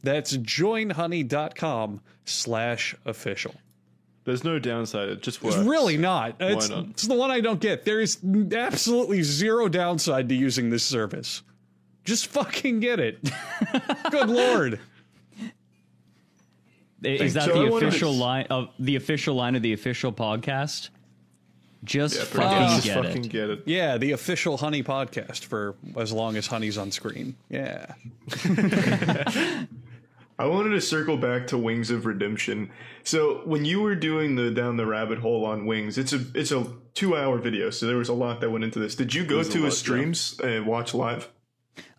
That's joinhoney.com/official. There's no downside. It just works. It's really not. Why not? It's the one I don't get. There is absolutely zero downside to using this service. Just fucking get it. Good Lord. Is that the official line of the official podcast? Just fucking get it. Yeah, the official Honey podcast for as long as Honey's on screen. Yeah. I wanted to circle back to Wings of Redemption. So when you were doing the Down the Rabbit Hole on Wings, it's a 2-hour video, so there was a lot that went into this. Did you go to his streams and watch live?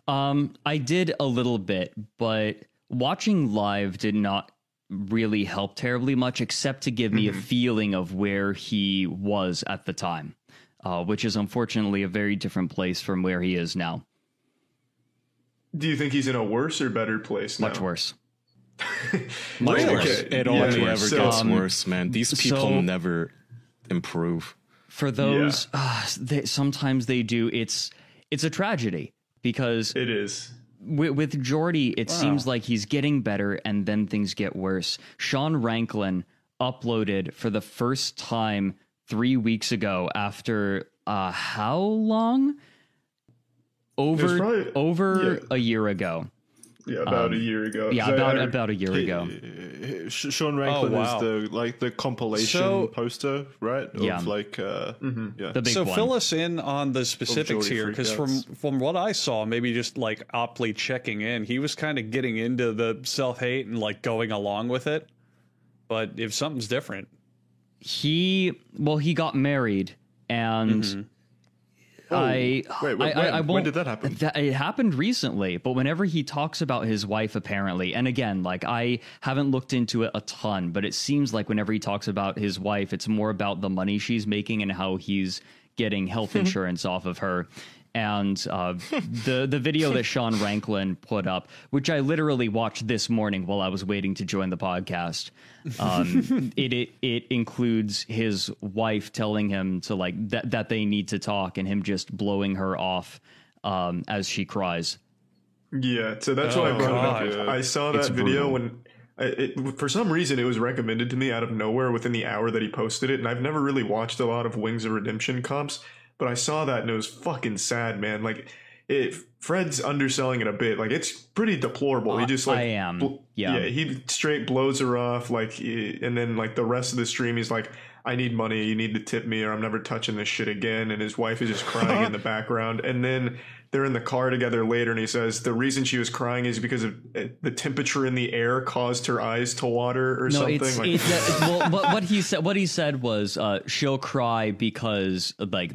I did a little bit, but watching live did not really help terribly much, except to give me a feeling of where he was at the time, which is unfortunately a very different place from where he is now. Do you think he's in a worse or better place now? Much worse. Much worse. It only ever gets worse, man. These people never improve. For those, sometimes they do. It's a tragedy because it is. With Jordy, it seems like he's getting better and then things get worse. Sean Ranklin uploaded for the first time 3 weeks ago after how long? Over a year ago. Yeah, about a year ago. Yeah, about a year ago. Sean Ranklin is the compilation poster, right? Yeah. Of the big one. Fill us in on the specifics here, because from what I saw, maybe just like Opley checking in, he was kind of getting into the self-hate and like going along with it. But if something's different, he got married and. When did that happen? It happened recently, but whenever he talks about his wife, apparently, and again, like I haven't looked into it a ton, but it seems like whenever he talks about his wife, it's more about the money she's making and how he's getting health insurance off of her. And the video that Sean Ranklin put up, which I literally watched this morning while I was waiting to join the podcast, it includes his wife telling him to that they need to talk, and him just blowing her off as she cries. Yeah, so that's why I brought it up. I saw that video when for some reason it was recommended to me out of nowhere within the hour that he posted it, and I've never really watched a lot of Wings of Redemption comps. But I saw that and it was fucking sad, man. Like, Fred's underselling it a bit. Like, it's pretty deplorable. He just he straight blows her off. Like, and then like the rest of the stream, he's like, "I need money. You need to tip me, or I'm never touching this shit again." And his wife is just crying in the background. And then they're in the car together later, and he says the reason she was crying is because of the temperature in the air caused her eyes to water or something. What he said was she'll cry because like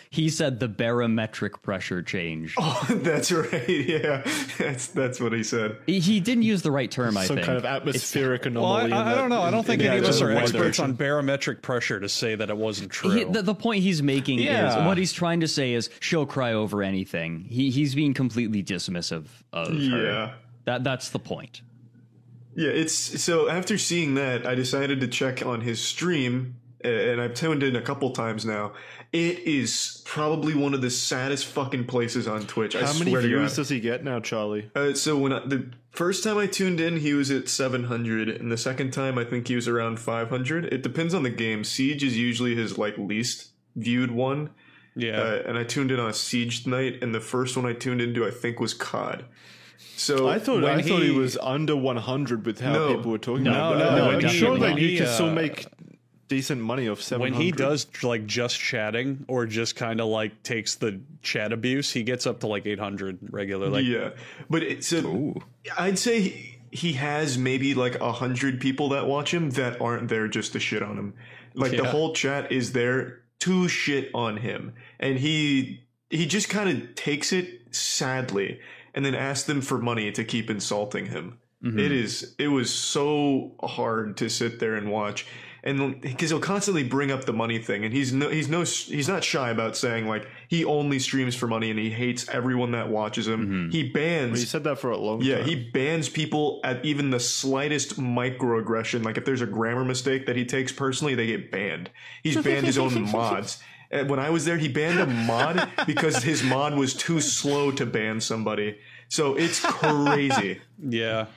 he said the barometric pressure changed. Oh, that's right. Yeah, that's what he said. He didn't use the right term. I think some kind of atmospheric anomaly. I don't know. I don't think any of us are experts on barometric pressure to say that it wasn't true. The point he's making is what he's trying to say is she'll cry over anything. He's being completely dismissive of her. That's the point. Yeah, so after seeing that, I decided to check on his stream, and I've tuned in a couple times now. It is probably one of the saddest fucking places on Twitch. How many views does he get now, Charlie? So when the first time I tuned in, he was at 700, and the second time I think he was around 500. It depends on the game. Siege is usually his least viewed one. Yeah, and I tuned in on a Siege night, and the first one I tuned into, I think, was COD. So I thought he was under 100 with how people were talking about that. No, I'm sure that you can still make decent money off 700. When he does just chatting or just kind of takes the chat abuse, he gets up to 800 regularly. Yeah, but I'd say he has maybe 100 people that watch him that aren't there just to shit on him. The whole chat is there to shit on him, and he just kind of takes it sadly and then asks them for money to keep insulting him. It was so hard to sit there and watch, and because he'll constantly bring up the money thing, and he's not shy about saying he only streams for money and he hates everyone that watches him. He bans. He said that for a long time. Yeah, he bans people at even the slightest microaggression. If there's a grammar mistake that he takes personally, they get banned. He's banned his own mods. When I was there, he banned a mod because his mod was too slow to ban somebody. So it's crazy. Yeah.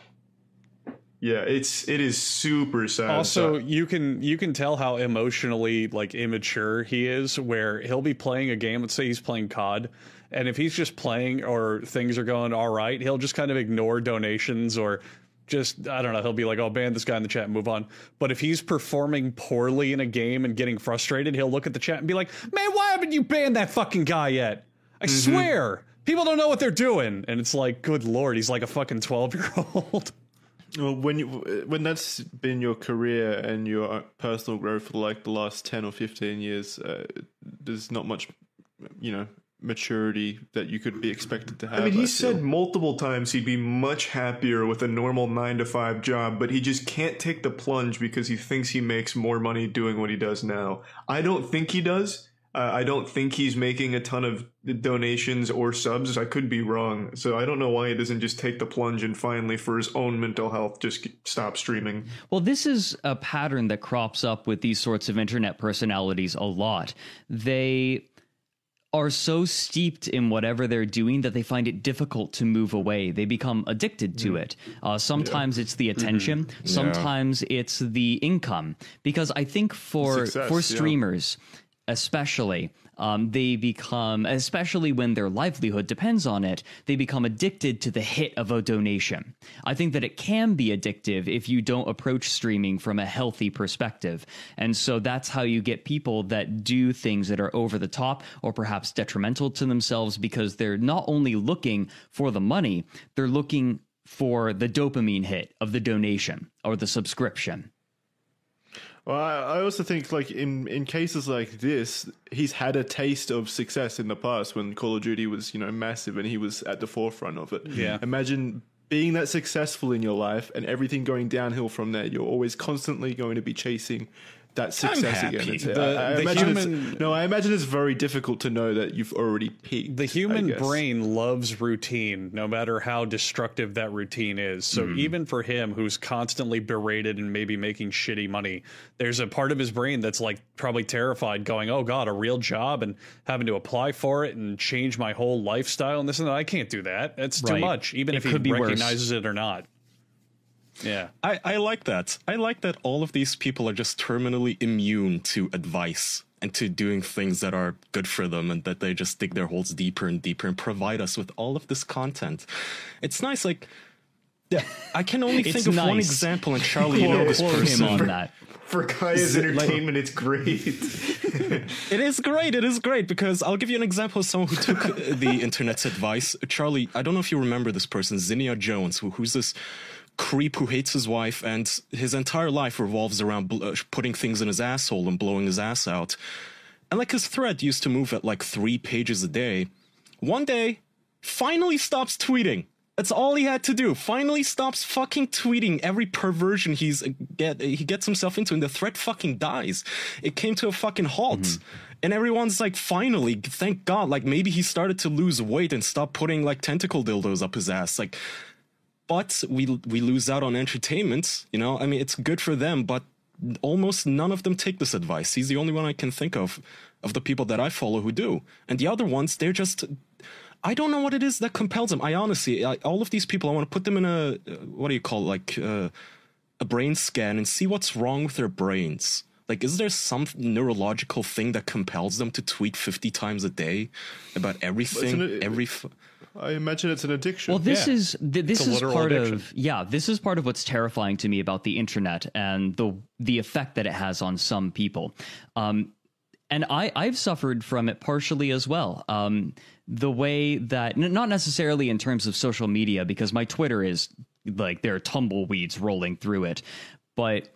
Yeah, it is super sad. Also, you can tell how emotionally like immature he is, where he'll be playing a game. Let's say he's playing COD, and if he's just playing or things are going all right, he'll just kind of ignore donations or just, I don't know, he'll be like, oh, ban this guy in the chat and move on. But if he's performing poorly in a game and getting frustrated, he'll look at the chat and be like, man, why haven't you banned that fucking guy yet? I swear, people don't know what they're doing. And it's like, good Lord, he's like a fucking 12-year-old. Well, when that's been your career and your personal growth for like the last 10 or 15 years, there's not much, maturity that you could be expected to have. I mean, he said multiple times he'd be much happier with a normal 9-to-5 job, but he just can't take the plunge because he thinks he makes more money doing what he does now. I don't think he does. I don't think he's making a ton of donations or subs. I could be wrong. So I don't know why he doesn't just take the plunge and finally, for his own mental health, just stop streaming. Well, this is a pattern that crops up with these sorts of internet personalities a lot. They are so steeped in whatever they're doing that they find it difficult to move away. They become addicted to it. Sometimes it's the attention. Sometimes it's the income. Because I think for streamers... especially, they become, especially when their livelihood depends on it, they become addicted to the hit of a donation. I think that it can be addictive if you don't approach streaming from a healthy perspective. And so that's how you get people that do things that are over the top or perhaps detrimental to themselves, because they're not only looking for the money, they're looking for the dopamine hit of the donation or the subscription. Well, I also think, like, in cases like this, he's had a taste of success in the past when Call of Duty was, massive and he was at the forefront of it. Yeah. Imagine being that successful in your life and everything going downhill from there. You're always constantly going to be chasing that success again. I imagine it's very difficult to know that you've already peaked. The human brain loves routine, no matter how destructive that routine is. So even for him, who's constantly berated and maybe making shitty money, there's a part of his brain that's like probably terrified, going, oh God, a real job and having to apply for it and change my whole lifestyle and this and that. I can't do that. That's too much, even if he recognizes it or not. Yeah, I like that. I like that all of these people are just terminally immune to advice and to doing things that are good for them, and that they just dig their holes deeper and deeper and provide us with all of this content. It's nice. Like, I can only think of one example, and Charlie, you know this person. On that. For Kaya's entertainment, it's great. It is great. It is great, because I'll give you an example of someone who took the internet's advice. Charlie, I don't know if you remember this person, Zinnia Jones, who's this creep who hates his wife, and his entire life revolves around putting things in his asshole and blowing his ass out. And like, his thread used to move at like 3 pages a day. One day, finally stops tweeting. That's all he had to do. Finally stops fucking tweeting every perversion he gets himself into, and the thread fucking dies. It came to a fucking halt. And everyone's like, finally, thank God. Like, maybe he started to lose weight and stop putting like tentacle dildos up his ass. Like, but we lose out on entertainment, I mean, it's good for them, but almost none of them take this advice. He's the only one I can think of the people that I follow who do. And the other ones, they're just, I don't know what it is that compels them. I honestly, all of these people, I want to put them in a, what do you call it, like a brain scan and see what's wrong with their brains. Like, is there some neurological thing that compels them to tweet 50 times a day about everything? I imagine it's an addiction. Well, this is part of this is part of what's terrifying to me about the internet and the effect that it has on some people. And I've suffered from it partially as well. The way that, not necessarily in terms of social media, because my Twitter is like, there are tumbleweeds rolling through it, but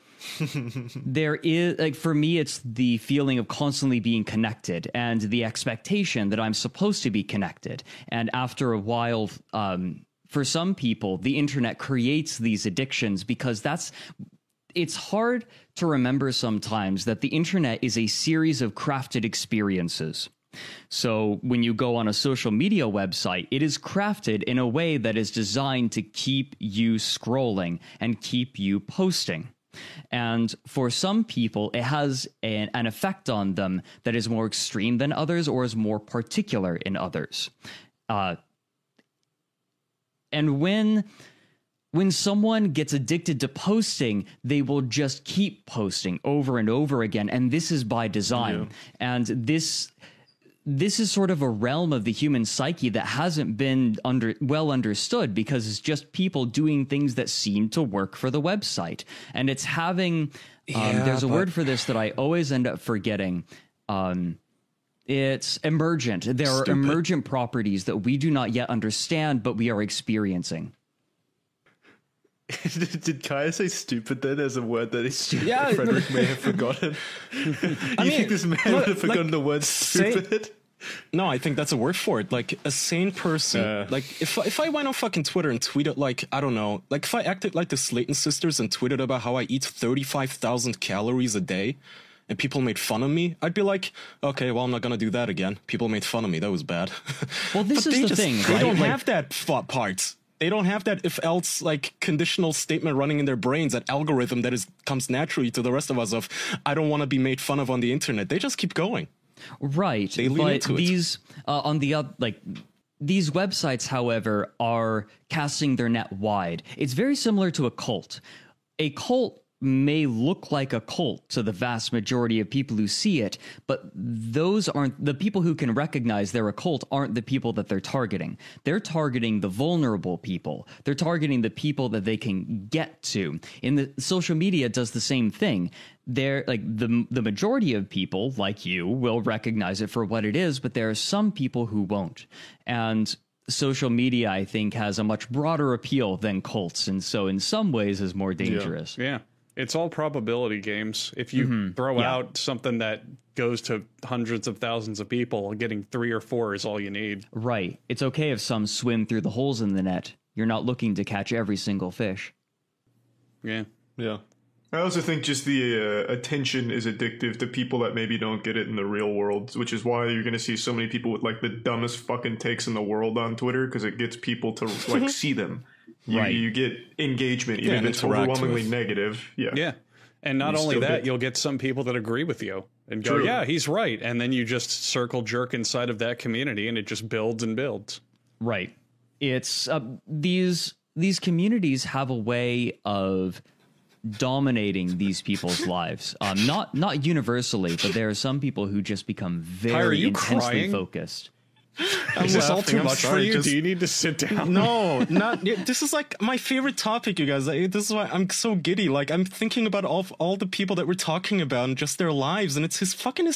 there is, like, for me, it's the feeling of constantly being connected and the expectation that I'm supposed to be connected. And after a while, for some people, the internet creates these addictions, because it's hard to remember sometimes that the internet is a series of crafted experiences. So when you go on a social media website, it is crafted in a way that is designed to keep you scrolling and keep you posting. And for some people, it has an effect on them that is more extreme than others, or is more particular in others. And when when someone gets addicted to posting, they will just keep posting over and over again. And this is by design. Yeah. And this is sort of a realm of the human psyche that hasn't been well understood, because it's just people doing things that seem to work for the website. And it's having, there's a word for this that I always end up forgetting. It's emergent. There are emergent properties that we do not yet understand, but we are experiencing. Did Kaya say stupid then as a word that Frederick may have forgotten? You think this man would have forgotten the word stupid? No, I think that's a word for it. Like a sane person. Like if I went on fucking Twitter and tweeted like, I don't know, like if I acted like the Slayton sisters and tweeted about how I eat 35,000 calories a day and people made fun of me, I'd be like, okay, well, I'm not going to do that again. People made fun of me. That was bad. Well, this is the thing. They don't have that part. They don't have that if else like conditional statement running in their brains, that algorithm that comes naturally to the rest of us of, I don't want to be made fun of on the internet. They just keep going. Right. They lean into these these websites, however, are casting their net wide. It's very similar to a cult. A cult may look like a cult to the vast majority of people who see it, but those aren't the people who can recognize they're a cult, aren't the people that they're targeting. They're targeting the vulnerable people. They're targeting the people that they can get to. In the social media does the same thing. They're like the majority of people like you will recognize it for what it is, but there are some people who won't. And social media, I think, has a much broader appeal than cults, and so in some ways is more dangerous. Yeah. It's all probability games. If you throw out something that goes to hundreds of thousands of people, getting 3 or 4 is all you need. Right. It's okay if some swim through the holes in the net. You're not looking to catch every single fish. Yeah. Yeah. I also think just the attention is addictive to people that maybe don't get it in the real world, which is why you're going to see so many people with like the dumbest fucking takes in the world on Twitter, because it gets people to like see them. You get engagement, even if it's overwhelmingly negative. Yeah. And not only that, you'll get some people that agree with you and go, yeah, he's right. And then you just circle jerk inside of that community and it just builds and builds. Right. It's these communities have a way of dominating these people's lives. Not universally, but there are some people who just become very intensely focused. Is this all too much for you? Do you need to sit down? No, not. This is like my favorite topic, you guys. This is why I'm so giddy. Like I'm thinking about all the people that we're talking about and just their lives, and it's his fucking